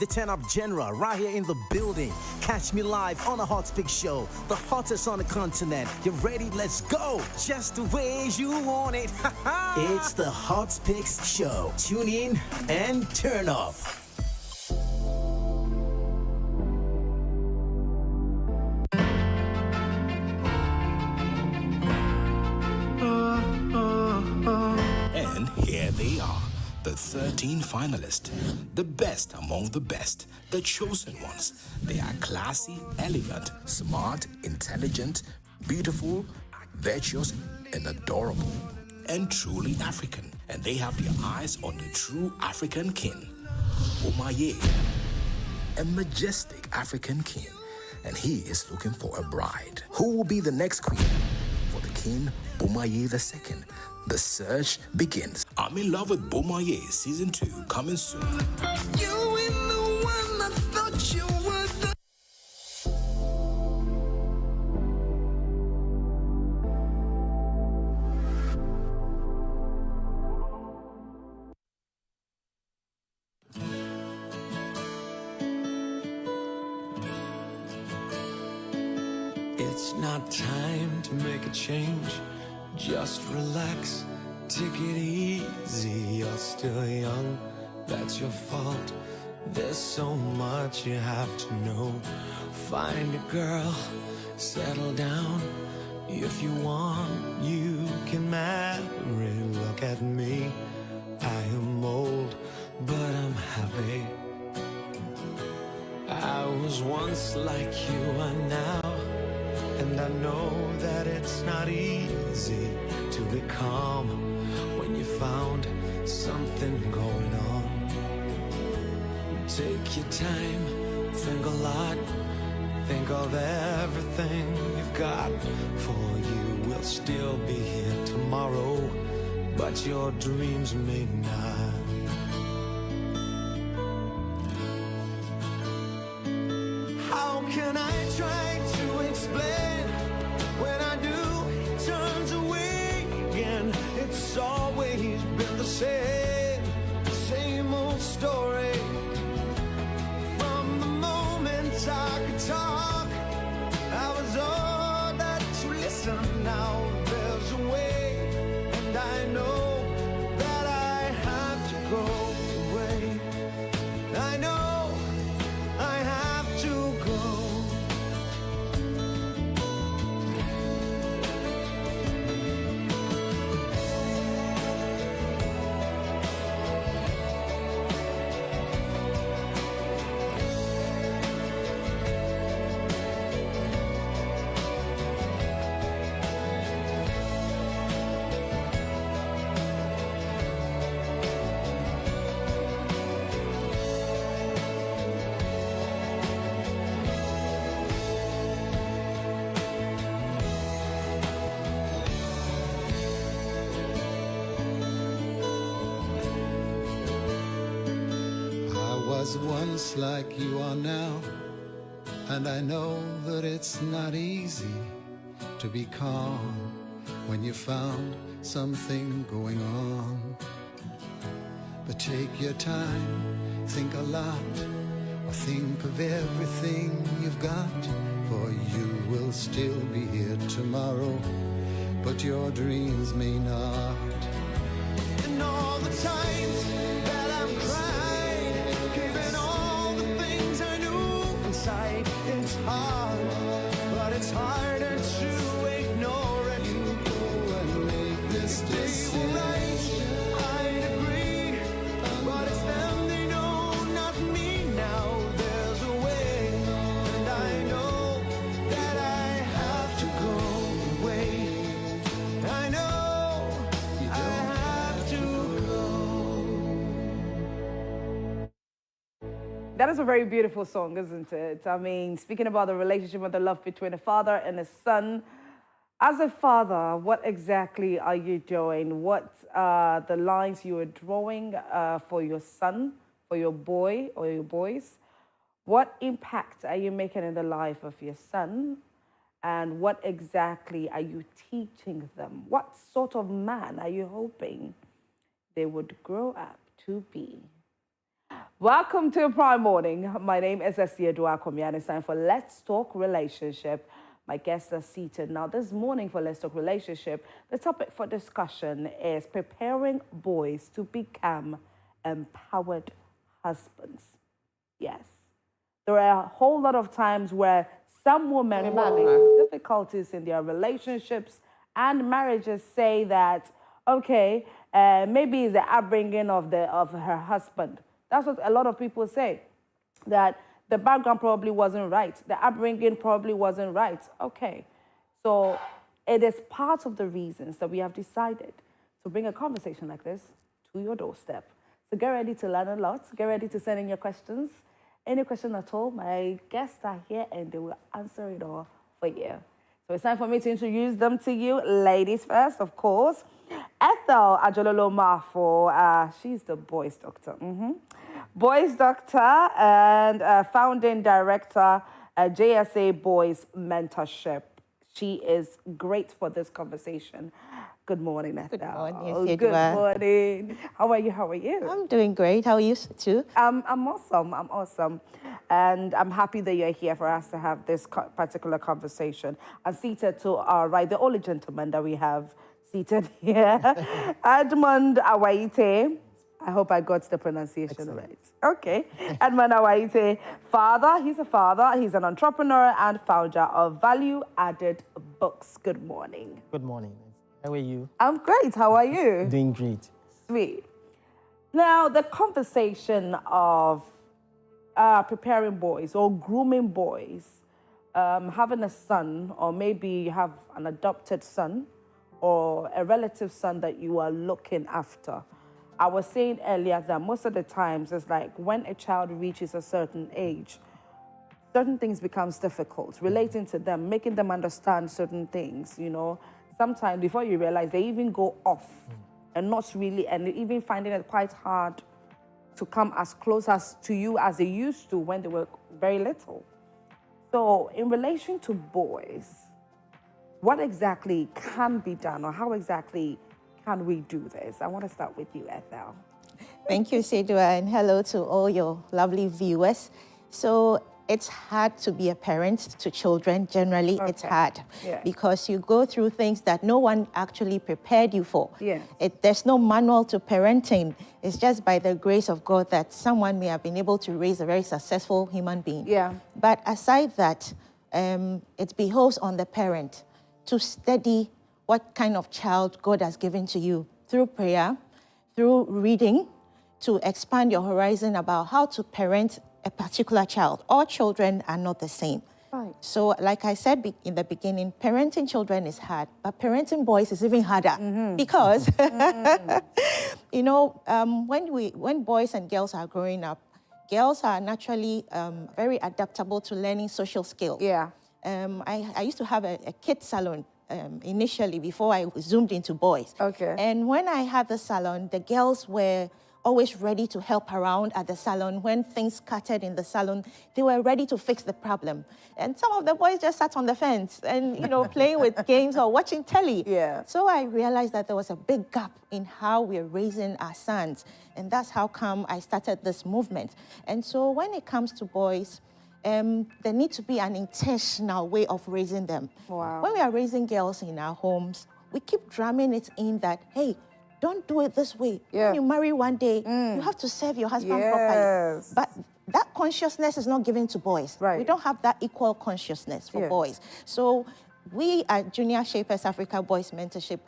The turn-up genre right here in the building. Catch me live on a Hot Speak show, the hottest on the continent. You ready? Let's go. Just the way you want it. It's the Hot Speaks show. Tune in and turn up. And here they are, the 13 finalists, the best among the best, the chosen ones. They are classy, elegant, smart, intelligent, beautiful, virtuous, and adorable, and truly African. And they have their eyes on the true African king, Omaye, a majestic African king. And he is looking for a bride. Who will be the next queen for the king, Omaye II? The search begins. I'm in Love with Bomaye Season 2 coming soon. You ain't the one I thought you were. It's not time to make a change. Just relax, take it easy. You're still young, that's your fault. There's so much you have to know. Find a girl, settle down. If you want, you can marry. Look at me, I am old, but I'm happy. I was once like you are now. And I know that it's not easy to be calm when you found something going on. Take your time, think a lot, think of everything you've got. For you will still be here tomorrow, but your dreams may not. How can I try to explain? When I do, he turns away again. It's always been the same old story. From the moment I could talk, I was all that you listen. Now there's a way, and I know that I have to go away. I know I have to go. Was once like you are now, and I know that it's not easy to be calm when you found something going on. But take your time, think a lot, or think of everything you've got. For you will still be here tomorrow, but your dreams may not. And all the times that I'm crying, giving all the things I knew inside, it's hard, but it's harder to ignore it. You go and make this decision. I'd agree, but it's them, they know, not me. Now there's a way, and I know that I have to go away. I know I have to go. That is a very beautiful song, isn't it? I mean, speaking about the relationship and the love between a father and a son. As a father, what exactly are you doing? What are the lines you are drawing for your son, for your boy or your boys? What impact are you making in the life of your son? And what exactly are you teaching them? What sort of man are you hoping they would grow up to be? Welcome to Prime Morning. My name is Akufo-Addo, and it's time for Let's Talk Relationship. My guests are seated now. This morning for Let's Talk Relationship, the topic for discussion is preparing boys to become empowered husbands. Yes. There are a whole lot of times where some women who are having difficulties in their relationships and marriages say that, okay, maybe it's the upbringing of her husband. That's what a lot of people say, that the background probably wasn't right. The upbringing probably wasn't right. Okay. So it is part of the reasons that we have decided to bring a conversation like this to your doorstep. So get ready to learn a lot. Get ready to send in your questions. Any question at all, my guests are here and they will answer it all for you. So it's time for me to introduce them to you. Ladies first, of course. Ethel Ajololo-Mafo, she's the boys doctor. Boys doctor and founding director at JSA Boys Mentorship. She is great for this conversation. Good morning, Ethel. Good morning. Good morning. How are you? How are you? I'm doing great. How are you too? I'm awesome. I'm awesome. And I'm happy that you're here for us to have this particular conversation. And seated to our right, the only gentleman that we have seated here, Edmund Awaite. I hope I got the pronunciation right. Okay. Edmund Awaite, father. He's a father. He's an entrepreneur and founder of Value Added Books. Good morning. Good morning. How are you? I'm great. How are you? Doing great. Sweet. Now, the conversation of preparing boys or grooming boys, having a son, or maybe you have an adopted son or a relative son that you are looking after. I was saying earlier that most of the times it's like when a child reaches a certain age, certain things becomes difficult, relating to them, making them understand certain things, you know. Sometimes before you realize, they even go off and not really, and even finding it quite hard to come as close as to you as they used to when they were very little. So in relation to boys, what exactly can be done, or how exactly can we do this? I want to start with you, Ethel. Thank you, Sedua, and hello to all your lovely viewers. So it's hard to be a parent to children. Generally, it's hard because you go through things that no one actually prepared you for. There's no manual to parenting. It's just by the grace of God that someone may have been able to raise a very successful human being. But aside that, it behoves on the parent to study what kind of child God has given to you through prayer, through reading, to expand your horizon about how to parent a particular child. All children are not the same. Right. So like I said in the beginning, parenting children is hard, but parenting boys is even harder because, you know, when boys and girls are growing up, girls are naturally very adaptable to learning social skills. I used to have a kid salon initially before I zoomed into boys. And when I had the salon, the girls were always ready to help around at the salon. When things scattered in the salon, they were ready to fix the problem. And some of the boys just sat on the fence and, you know, playing with games or watching telly. So I realized that there was a big gap in how we're raising our sons. And that's how come I started this movement. And so when it comes to boys, there needs to be an intentional way of raising them. When we are raising girls in our homes, we keep drumming it in that, hey, don't do it this way. When you marry one day, you have to serve your husband properly. But that consciousness is not given to boys. We don't have that equal consciousness for boys. So we at Junior Shapers Africa Boys Mentorship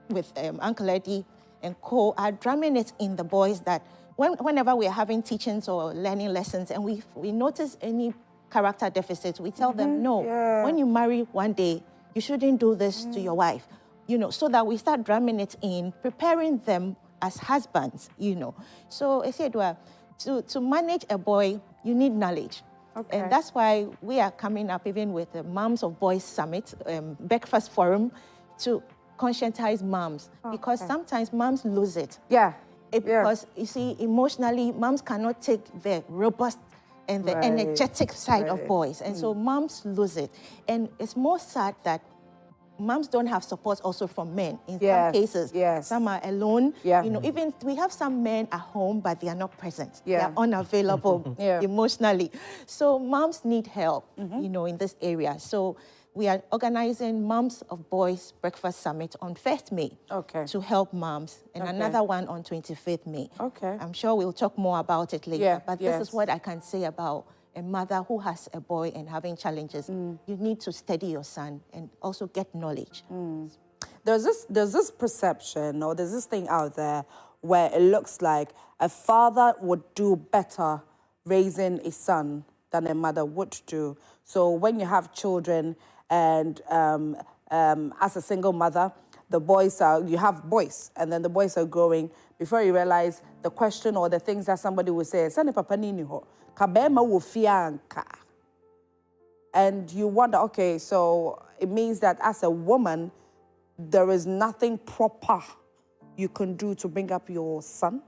with Uncle Eddie and co are drumming it in the boys that whenever we are having teachings or learning lessons and we notice any character deficits, we tell them, no, when you marry one day, you shouldn't do this to your wife. You know, so that we start drumming it in, preparing them as husbands, you know. So I said, well, to manage a boy, you need knowledge. And that's why we are coming up even with the Moms of Boys Summit, breakfast forum, to conscientize moms. Because sometimes moms lose it. Because, you see, emotionally, moms cannot take the robust and the energetic side of boys. And so moms lose it. And it's more sad that moms don't have support also from men in Yes, some cases. yes. Some are alone. Yeah. You know, even we have some men at home, but they are not present. Yeah. They are unavailable Yeah. emotionally. So moms need help, you know, in this area. So we are organizing Moms of Boys Breakfast Summit on 1st May Okay. to help moms, and Okay. another one on 25th May. Okay. I'm sure we'll talk more about it later, Yeah, but this yes. is what I can say about a mother who has a boy and having challenges. You need to steady your son and also get knowledge. There's this perception, or there's this thing out there where it looks like a father would do better raising a son than a mother would do. So when you have children and as a single mother, you have boys, and then the boys are growing. Before you realize the question or the things that somebody will say, "Sani papa nini ho, kabema wo fianka." And you wonder, okay, so it means that as a woman, there is nothing proper you can do to bring up your son?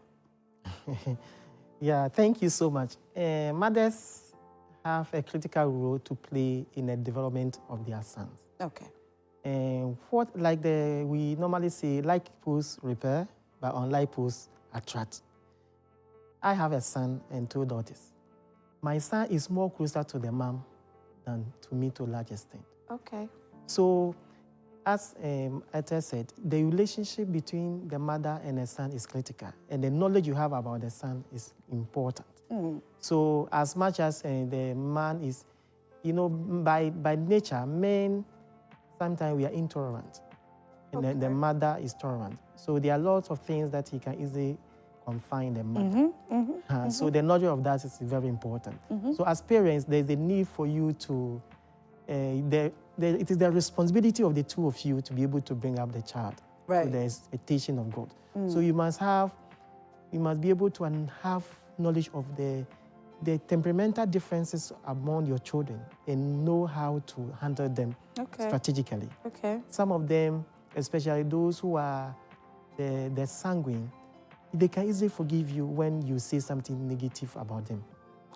Yeah, thank you so much. Mothers have a critical role to play in the development of their sons. Okay. And we normally say, like posts repair, but unlike posts attract. I have a son and 2 daughters. My son is more closer to the mom than to me to a large extent. Okay. So, as Etta said, the relationship between the mother and the son is critical, and the knowledge you have about the son is important. So, as much as the man is, you know, by nature, men, sometimes we are intolerant, and then the mother is tolerant. So, there are lots of things that he can easily confine the mother. So, the knowledge of that is very important. So, as parents, there's a need for you to, it is the responsibility of the two of you to be able to bring up the child to the expectation of God. So you must be able to have knowledge of the temperamental differences among your children and know how to handle them strategically. Okay. Some of them, especially those who are the sanguine, they can easily forgive you when you say something negative about them.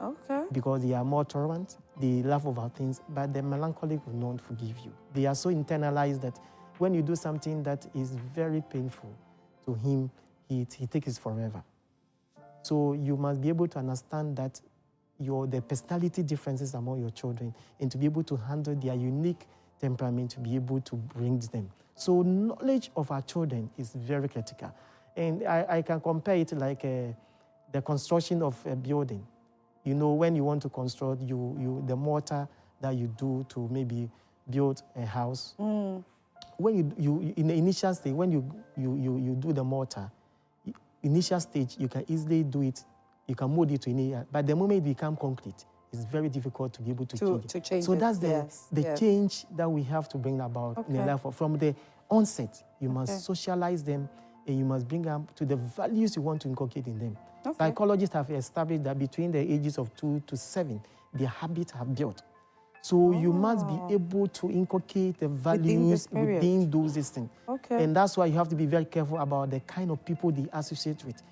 Okay. Because they are more tolerant, they laugh about things, but the melancholic will not forgive you. They are so internalized that when you do something that is very painful to him, he takes it forever. So you must be able to understand that the personality differences among your children and to be able to handle their unique temperament, to be able to bring them. So knowledge of our children is very critical. And I can compare it like the construction of a building. You know, when you want to construct, the mortar that you do to maybe build a house. When you in the initial stage, when you do the mortar, initial stage, you can easily do it, you can mold it to any, but the moment it becomes concrete, it's very difficult to be able to change it. So that's the change that we have to bring about in the life. From the onset, you must socialize them, and you must bring them to the values you want to inculcate in them. Psychologists have established that between the ages of 2 to 7, their habits are built. So you must be able to inculcate the values within those things. And that's why you have to be very careful about the kind of people they associate with,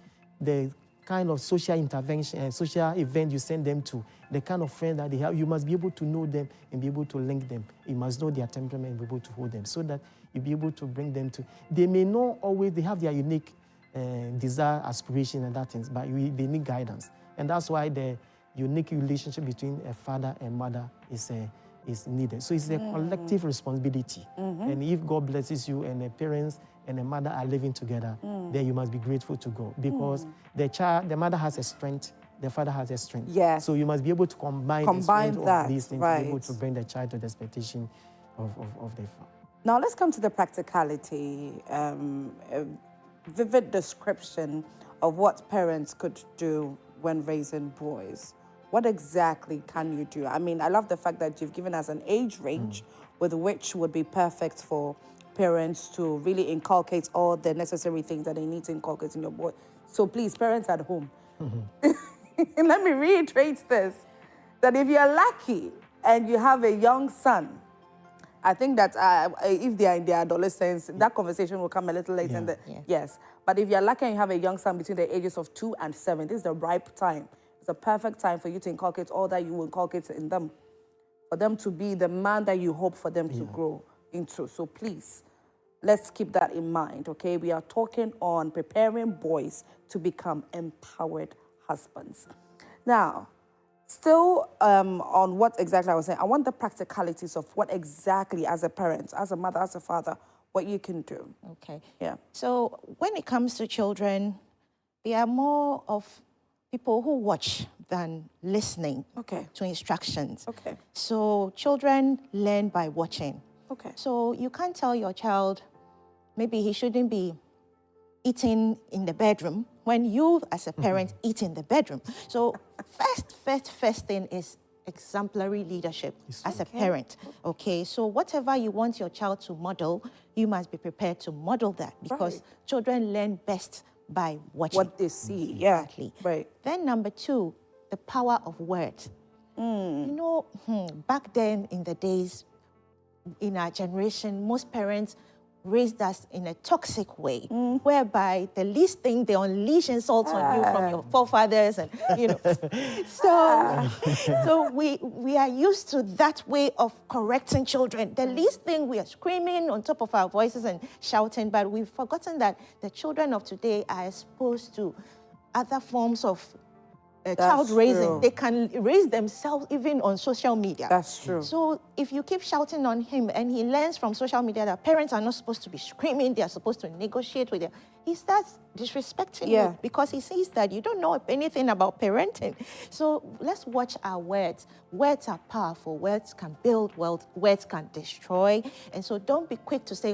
the kind of social intervention and social event you send them to, the kind of friends that they have. You must be able to know them and be able to link them. You must know their temperament and be able to hold them so that you'll be able to bring them to. They may not always, they have their unique desire, aspiration, and that things, but they need guidance. And that's why the unique relationship between a father and mother is needed. So it's a collective responsibility. And if God blesses you and the parents and the mother are living together, then you must be grateful to God because the mother has a strength, the father has a strength. Yes. So you must be able to combine the strength of these things to be able to bring the child to the expectation of their father. Now let's come to the practicality. A vivid description of what parents could do when raising boys. What exactly can you do? I mean, I love the fact that you've given us an age range with which would be perfect for parents to really inculcate all the necessary things that they need to inculcate in your boy. So please, parents at home, let me reiterate this, that if you're lucky and you have a young son, I think that if they are in their adolescence, that conversation will come a little later. Yes. But if you're lucky and you have a young son between the ages of 2 and 7, this is the ripe time. It's a perfect time for you to inculcate all that you will inculcate in them, for them to be the man that you hope for them to grow. into. So please, let's keep that in mind, okay? We are talking on preparing boys to become empowered husbands. Now, still on what exactly I was saying, I want the practicalities of what exactly as a parent, as a mother, as a father, what you can do. Okay. Yeah. So when it comes to children, they are more of people who watch than listening to instructions. Okay. So children learn by watching. Okay. So you can't tell your child maybe he shouldn't be eating in the bedroom when you as a parent eat in the bedroom. So first thing is exemplary leadership as a parent. Okay, so whatever you want your child to model, you must be prepared to model that, because children learn best by watching. What they see, Exactly. Right. Then number 2, the power of words. You know, back then in the days, in our generation, most parents raised us in a toxic way, whereby the least thing they unleash insults on you from your forefathers, and you know. So we are used to that way of correcting children. The least thing, we are screaming on top of our voices and shouting, but we've forgotten that the children of today are exposed to other forms of child raising. True. They can raise themselves even on social media. That's true. So if you keep shouting on him and he learns from social media that parents are not supposed to be screaming, they are supposed to negotiate with them, he starts disrespecting you because he sees that you don't know anything about parenting. So let's watch our words. Words are powerful. Words can build wealth. Words can destroy. And so don't be quick to say,